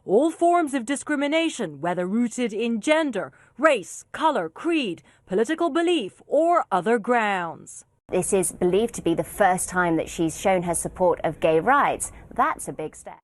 all forms of discrimination, whether rooted in gender, race, color, creed, political belief, or other grounds. This is believed to be the first time that she's shown her support of gay rights. That's a big step.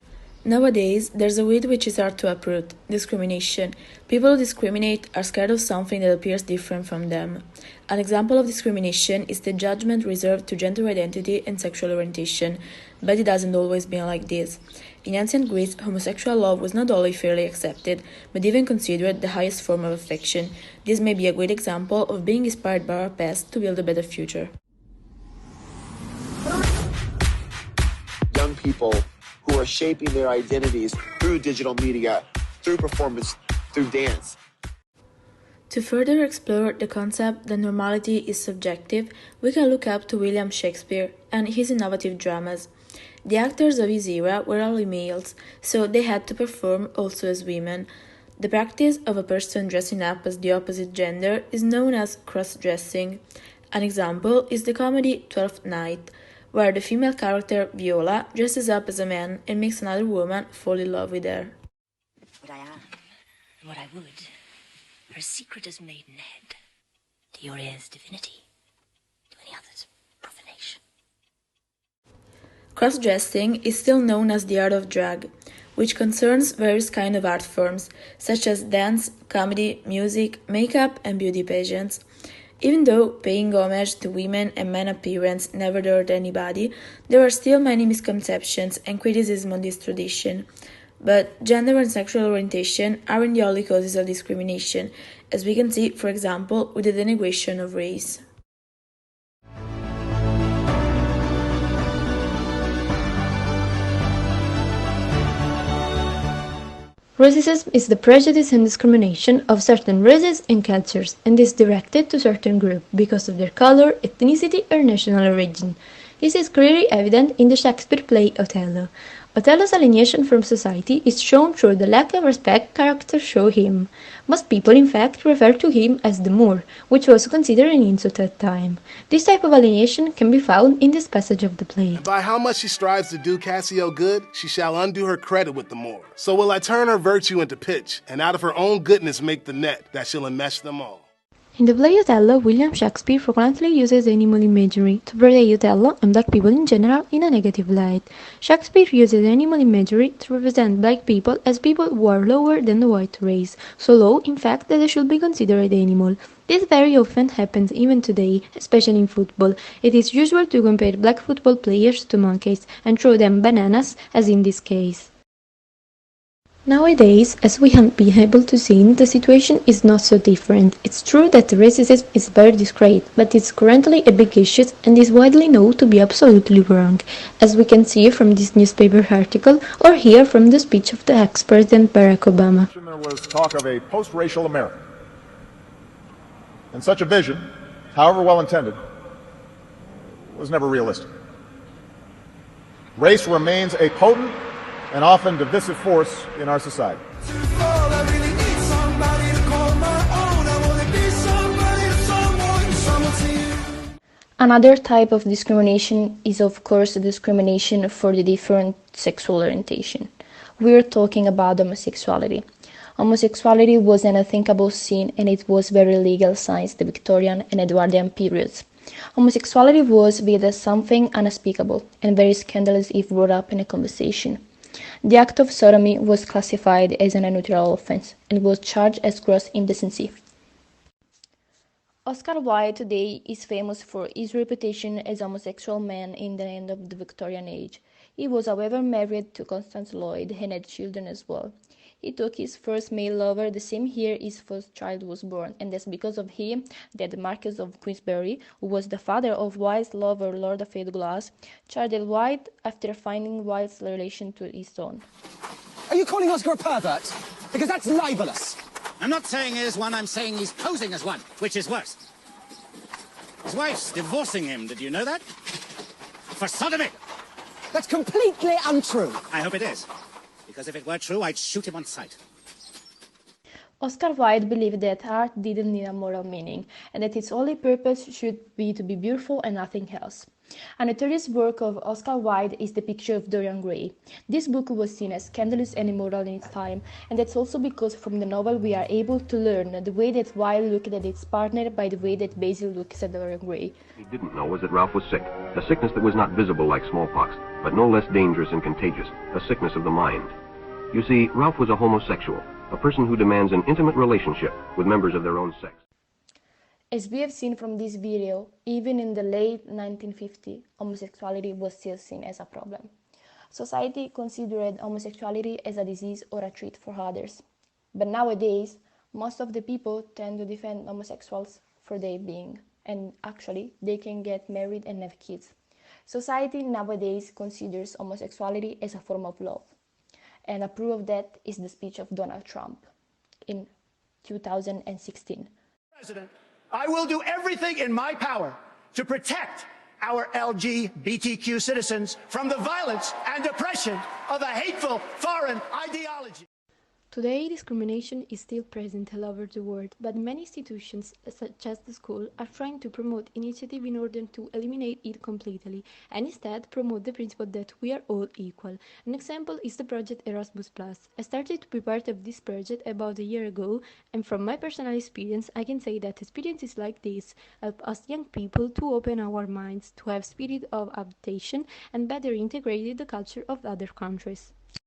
Nowadays, there's a weed which is hard to uproot: discrimination. People who discriminate are scared of something that appears different from them. An example of discrimination is the judgment reserved to gender identity and sexual orientation, but it hasn't always been like this. In ancient Greece, homosexual love was not only fairly accepted, but even considered the highest form of affection. This may be a great example of being inspired by our past to build a better future. Young people who are shaping their identities through digital media, through performance, through dance. To further explore the concept that normality is subjective, we can look up to William Shakespeare and his innovative dramas. The actors of his era were only males, so they had to perform also as women. The practice of a person dressing up as the opposite gender is known as cross-dressing. An example is the comedy Twelfth Night, where the female character Viola dresses up as a man and makes another woman fall in love with her. What I am, and what I would, are as secret as maidenhead, to your ears divinity, to any others profanation. Cross-dressing is still known as the art of drag, which concerns various kinds of art forms, such as dance, comedy, music, makeup, and beauty pageants. Even though paying homage to women and men appearance never hurt anybody, there are still many misconceptions and criticism on this tradition. But gender and sexual orientation aren't the only causes of discrimination, as we can see, for example, with the denigration of race. Racism is the prejudice and discrimination of certain races and cultures, and is directed to certain groups because of their color, ethnicity, or national origin. This is clearly evident in the Shakespeare play Othello. Othello's alienation from society is shown through the lack of respect characters show him. Most people, in fact, refer to him as the Moor, which was considered an insult at the time. This type of alienation can be found in this passage of the play. And by how much she strives to do Cassio good, she shall undo her credit with the Moor. So will I turn her virtue into pitch, and out of her own goodness make the net that shall enmesh them all. In the play Othello, William Shakespeare frequently uses animal imagery to portray Othello and black people in general in a negative light. Shakespeare uses animal imagery to represent black people as people who are lower than the white race, so low, in fact, that they should be considered animal. This very often happens even today, especially in football. It is usual to compare black football players to monkeys and throw them bananas, as in this case. Nowadays, as we have been able to see, the situation is not so different. It's true that racism is very discreet, but it's currently a big issue and is widely known to be absolutely wrong, as we can see from this newspaper article or hear from the speech of the ex-President Barack Obama. There was talk of a post-racial America. And such a vision, however well intended, was never realistic. Race remains a potent and often divisive force in our society. Another type of discrimination is, of course, the discrimination for the different sexual orientation. We're talking about homosexuality. Homosexuality was an unthinkable sin, and it was very legal since the Victorian and Edwardian periods. Homosexuality was viewed as something unspeakable and very scandalous if brought up in a conversation. The act of sodomy was classified as an unnatural offense and was charged as gross indecency. Oscar Wilde today is famous for his reputation as a homosexual man in the end of the Victorian age. He was, however, married to Constance Lloyd and had children as well. He took his first male lover the same year his first child was born, and that's because of him that the Marquess of Queensberry, who was the father of Wilde's lover Lord of Glass, charged Wilde after finding Wilde's relation to his son. Are you calling Oscar a pervert? Because that's libelous. I'm not saying he is one, I'm saying he's posing as one, which is worse. His wife's divorcing him, did you know that? For sodomy! That's completely untrue. I hope it is. Because if it were true, I'd shoot him on sight. Oscar Wilde believed that art didn't need a moral meaning, and that its only purpose should be to be beautiful and nothing else. A notorious work of Oscar Wilde is The Picture of Dorian Gray. This book was seen as scandalous and immoral in its time, and that's also because from the novel we are able to learn the way that Wilde looked at its partner by the way that Basil looks at Dorian Gray. He didn't know was that Ralph was sick, a sickness that was not visible like smallpox, but no less dangerous and contagious, a sickness of the mind. You see, Ralph was a homosexual, a person who demands an intimate relationship with members of their own sex. As we have seen from this video, even in the late 1950s, homosexuality was still seen as a problem. Society considered homosexuality as a disease or a treat for others. But nowadays, most of the people tend to defend homosexuals for their being, and actually, they can get married and have kids. Society nowadays considers homosexuality as a form of love, and a proof of that is the speech of Donald Trump in 2016. President, I will do everything in my power to protect our LGBTQ citizens from the violence and oppression of a hateful foreign ideology. Today, discrimination is still present all over the world, but many institutions, such as the school, are trying to promote initiatives in order to eliminate it completely, and instead promote the principle that we are all equal. An example is the project Erasmus+. I started to be part of this project about a year ago, and from my personal experience, I can say that experiences like this help us young people to open our minds, to have spirit of adaptation, and better integrate the culture of other countries.